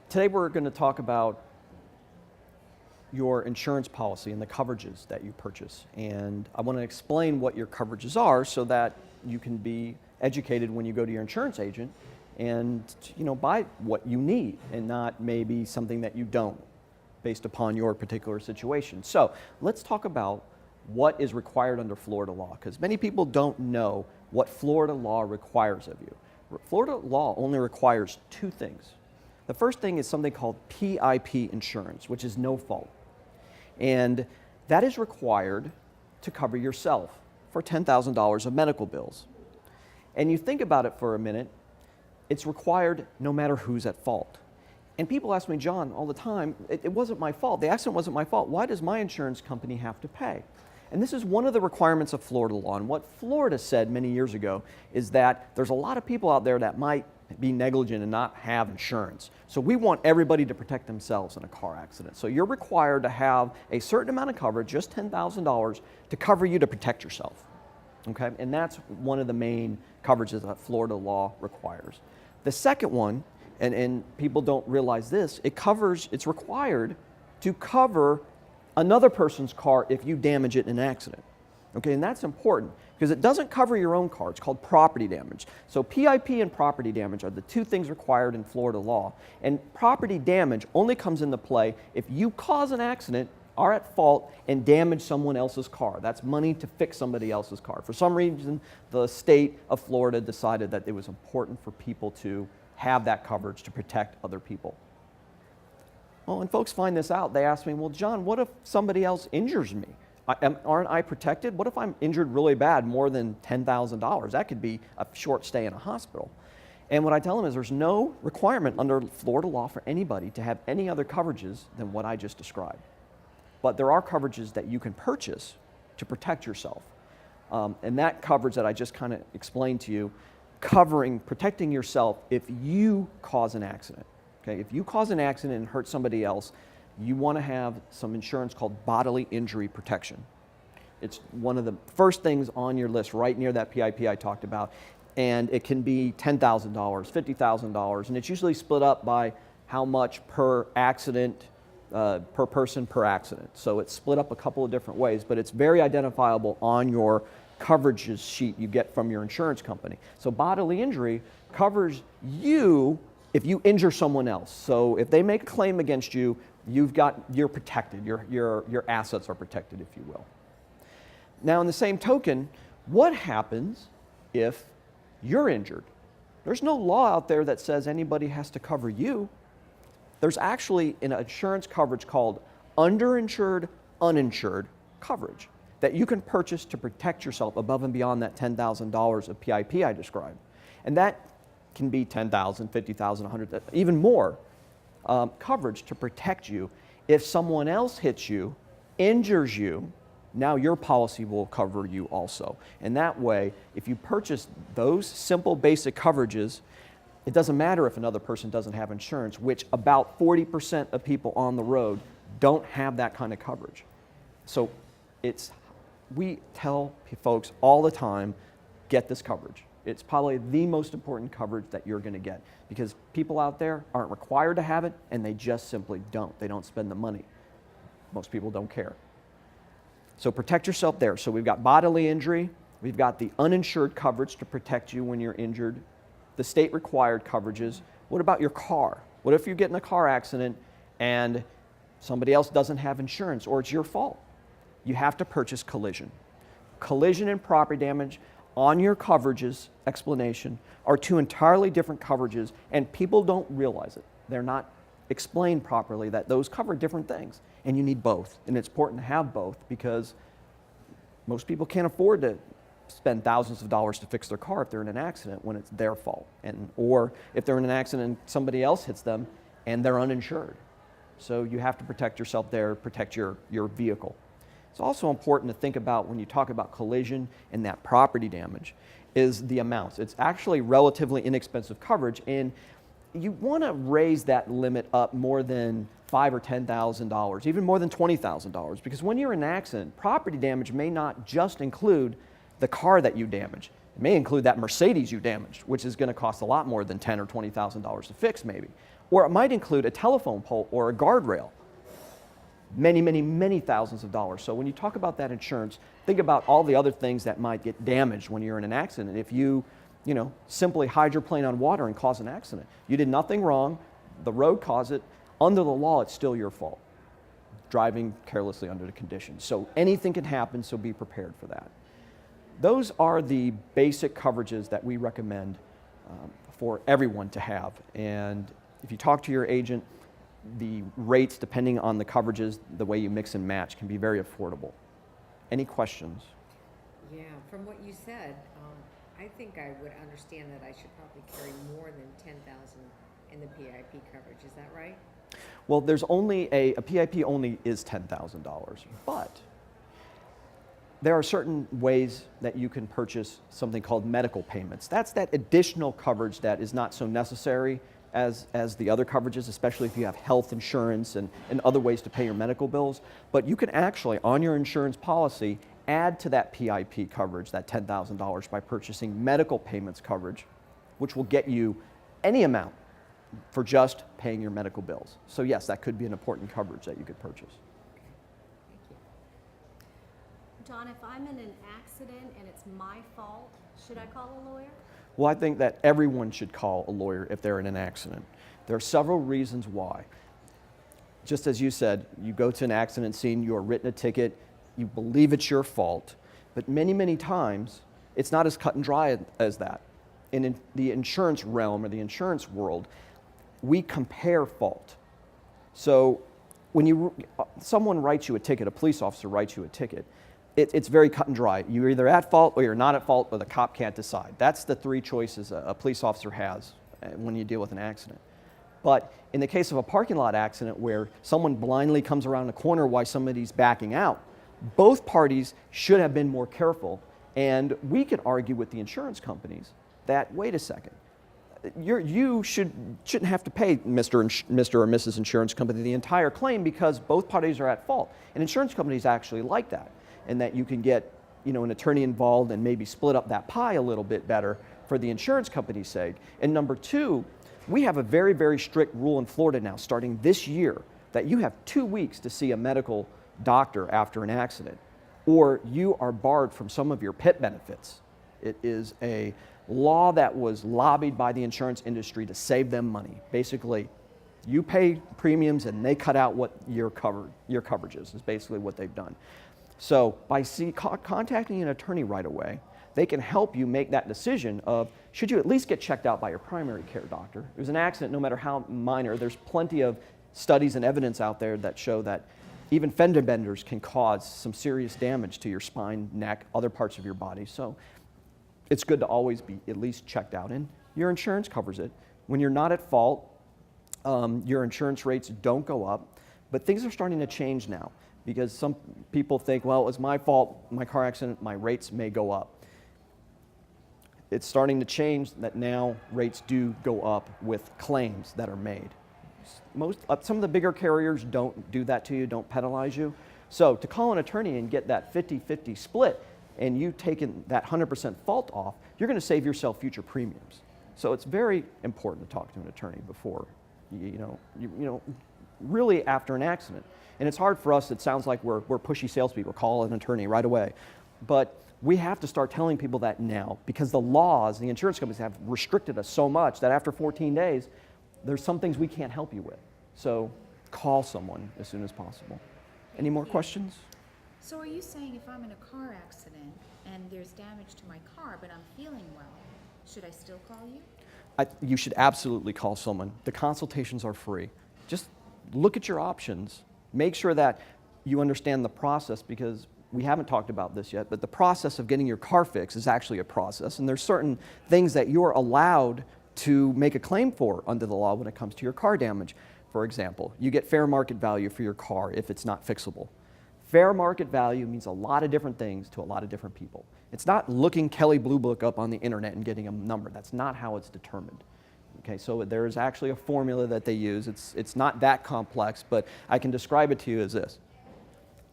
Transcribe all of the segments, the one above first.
Today we're going to talk about your insurance policy and the coverages that you purchase. And I want to explain what your coverages are so that you can be educated when you go to your insurance agent and buy what you need and not maybe something that you don't based upon your particular situation. So let's talk about what is required under Florida law, because many people don't know what Florida law requires of you. Florida law only requires two things. The first thing is something called PIP insurance, which is no fault. And that is required to cover yourself for $10,000 of medical bills. And you think about it for a minute, it's required no matter who's at fault. And people ask me, John, all the time, it wasn't my fault. The accident wasn't my fault. Why does my insurance company have to pay? And this is one of the requirements of Florida law. And what Florida said many years ago is that there's a lot of people out there that might be negligent and not have insurance. So we want everybody to protect themselves in a car accident. So you're required to have a certain amount of coverage, just $10,000, to cover you to protect yourself. Okay? And that's one of the main coverages that Florida law requires. The second one, and people don't realize this, it's required to cover another person's car if you damage it in an accident. Okay, and that's important because it doesn't cover your own car. It's called property damage. So PIP and property damage are the two things required in Florida law. And property damage only comes into play if you cause an accident, are at fault, and damage someone else's car. That's money to fix somebody else's car. For some reason, the state of Florida decided that it was important for people to have that coverage to protect other people. Well, when folks find this out, they ask me, well, John, what if somebody else injures me? Aren't I protected? What if I'm injured really bad, more than $10,000? That could be a short stay in a hospital. And what I tell them is there's no requirement under Florida law for anybody to have any other coverages than what I just described. But there are coverages that you can purchase to protect yourself. And that coverage that I just kind of explained to you, protecting yourself if you cause an accident. Okay, if you cause an accident and hurt somebody else, you want to have some insurance called bodily injury protection. It's one of the first things on your list right near that PIP I talked about. And it can be $10,000, $50,000, and it's usually split up by how much per accident, per person per accident. So it's split up a couple of different ways, but it's very identifiable on your coverages sheet you get from your insurance company. So bodily injury covers you if you injure someone else. So if they make a claim against you, you're protected. Your assets are protected, if you will. Now, in the same token, what happens if you're injured? There's no law out there that says anybody has to cover you. There's actually an insurance coverage called underinsured, uninsured coverage that you can purchase to protect yourself above and beyond that $10,000 of PIP I described. And that can be $10,000, $50,000, $100,000, even more coverage to protect you. If someone else hits you, injures you, now your policy will cover you also. And that way, if you purchase those simple basic coverages, it doesn't matter if another person doesn't have insurance, which about 40% of people on the road don't have that kind of coverage. So we tell folks all the time, get this coverage. It's probably the most important coverage that you're going to get because people out there aren't required to have it and they just simply don't. They don't spend the money. Most people don't care. So protect yourself there. So we've got bodily injury. We've got the uninsured coverage to protect you when you're injured. The state required coverages. What about your car? What if you get in a car accident and somebody else doesn't have insurance or it's your fault? You have to purchase collision. Collision and property damage on your coverages explanation are two entirely different coverages, and people don't realize it. They're not explained properly that those cover different things, and you need both. And it's important to have both because most people can't afford to spend thousands of dollars to fix their car if they're in an accident when it's their fault, or if they're in an accident and somebody else hits them and they're uninsured. So you have to protect yourself there, protect your vehicle. It's also important to think about when you talk about collision and that property damage is the amounts. It's actually relatively inexpensive coverage, and you want to raise that limit up more than $5,000 or $10,000, even more than $20,000, because when you're in an accident, property damage may not just include the car that you damage. It may include that Mercedes you damaged, which is going to cost a lot more than $10,000 or $20,000 to fix maybe. Or it might include a telephone pole or a guardrail. Many, many, many thousands of dollars. So when you talk about that insurance, think about all the other things that might get damaged when you're in an accident. If you simply hydroplane on water and cause an accident, you did nothing wrong, the road caused it, under the law it's still your fault, driving carelessly under the conditions. So anything can happen, so be prepared for that. Those are the basic coverages that we recommend for everyone to have. And if you talk to your agent, the rates, depending on the coverages, the way you mix and match, can be very affordable. Any questions? Yeah, from what you said, I think I would understand that I should probably carry more than 10,000 in the PIP coverage. Is that right? Well, there's only a PIP only is $10,000, but there are certain ways that you can purchase something called medical payments. That's that additional coverage that is not so necessary as the other coverages, especially if you have health insurance and other ways to pay your medical bills. But you can actually, on your insurance policy, add to that PIP coverage, that $10,000, by purchasing medical payments coverage, which will get you any amount for just paying your medical bills. So yes, that could be an important coverage that you could purchase. Okay. Thank you. John, if I'm in an accident and it's my fault, should I call a lawyer? Well, I think that everyone should call a lawyer if they're in an accident. There are several reasons why. Just as you said, you go to an accident scene, you are written a ticket, you believe it's your fault, but many, many times it's not as cut and dry as that. In the insurance realm or the insurance world, we compare fault. So when someone writes you a ticket, a police officer writes you a ticket, it's very cut and dry. You're either at fault or you're not at fault, or the cop can't decide. That's the three choices a police officer has when you deal with an accident. But in the case of a parking lot accident where someone blindly comes around the corner while somebody's backing out, both parties should have been more careful. And we can argue with the insurance companies that, wait a second, you shouldn't have to pay Mr. or Mrs. Insurance Company the entire claim because both parties are at fault. And insurance companies actually like that, and that you can get an attorney involved and maybe split up that pie a little bit better for the insurance company's sake. And number two, we have a very, very strict rule in Florida now, starting this year, that you have 2 weeks to see a medical doctor after an accident, or you are barred from some of your PIP benefits. It is a law that was lobbied by the insurance industry to save them money. Basically, you pay premiums and they cut out what your coverage is basically what they've done. So by contacting an attorney right away, they can help you make that decision of, should you at least get checked out by your primary care doctor? It was an accident, no matter how minor. There's plenty of studies and evidence out there that show that even fender benders can cause some serious damage to your spine, neck, other parts of your body. So it's good to always be at least checked out, and your insurance covers it. When you're not at fault, your insurance rates don't go up, but things are starting to change now because some people think, well, it was my fault, my car accident, my rates may go up. It's starting to change that now rates do go up with claims that are made. Some of the bigger carriers don't do that to you, don't penalize you. So to call an attorney and get that 50-50 split, and you taking that 100% fault off, you're going to save yourself future premiums. So it's very important to talk to an attorney before, really after an accident. And it's hard for us, it sounds like we're pushy salespeople, call an attorney right away. But we have to start telling people that now, because the laws, the insurance companies have restricted us so much that after 14 days, there's some things we can't help you with. So call someone as soon as possible. Any more questions? So are you saying if I'm in a car accident and there's damage to my car, but I'm feeling well, should I still call you? You should absolutely call someone. The consultations are free. Just look at your options. Make sure that you understand the process, because we haven't talked about this yet, but the process of getting your car fixed is actually a process, and there's certain things that you're allowed to make a claim for under the law when it comes to your car damage. For example, you get fair market value for your car if it's not fixable. Fair market value means a lot of different things to a lot of different people. It's not looking Kelley Blue Book up on the internet and getting a number. That's not how it's determined. Okay, so there's actually a formula that they use. It's not that complex, but I can describe it to you as this.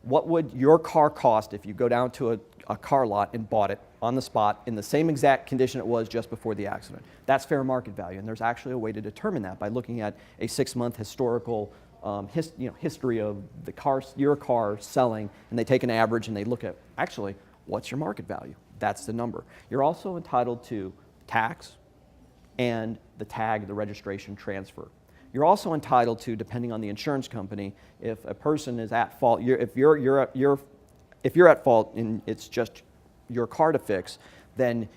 What would your car cost if you go down to a car lot and bought it on the spot in the same exact condition it was just before the accident. That's fair market value, and there's actually a way to determine that by looking at a 6-month historical history of your car selling, and they take an average and they look at, actually, what's your market value? That's the number. You're also entitled to tax and the tag, the registration transfer. You're also entitled to, depending on the insurance company, if a person is at fault, if you're at fault and it's just your car to fix, then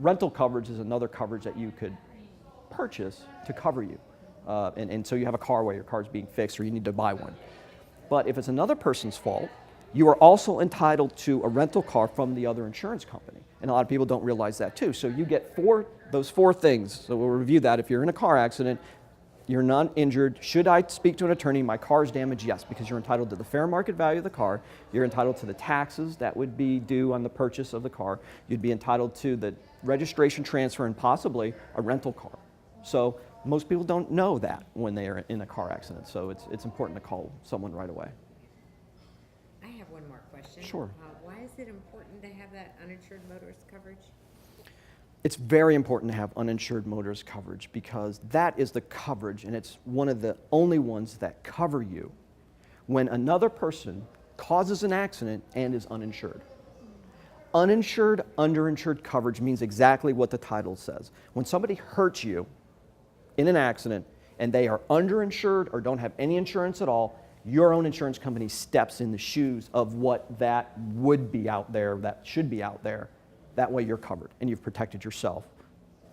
rental coverage is another coverage that you could purchase to cover you. And so you have a car where your car's being fixed or you need to buy one. But if it's another person's fault, you are also entitled to a rental car from the other insurance company. And a lot of people don't realize that too. So you get those four things. So we'll review that. If you're in a car accident, you're not injured. Should I speak to an attorney? My car's damaged? Yes, because you're entitled to the fair market value of the car. You're entitled to the taxes that would be due on the purchase of the car. You'd be entitled to the registration transfer and possibly a rental car. So most people don't know that when they are in a car accident. So it's important to call someone right away. I have one more question. Sure. Why is it important to have that uninsured motorist coverage? It's very important to have uninsured motorist coverage because that is the coverage, and it's one of the only ones that cover you when another person causes an accident and is uninsured. Uninsured, underinsured coverage means exactly what the title says. When somebody hurts you in an accident and they are underinsured or don't have any insurance at all, your own insurance company steps in the shoes of what that would be out there, that should be out there. That way you're covered and you've protected yourself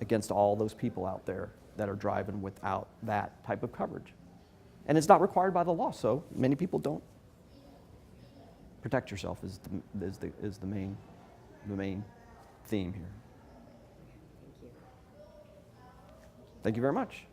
against all those people out there that are driving without that type of coverage. And it's not required by the law, so many people don't. Protect yourself is the main theme here. Thank you. Thank you very much.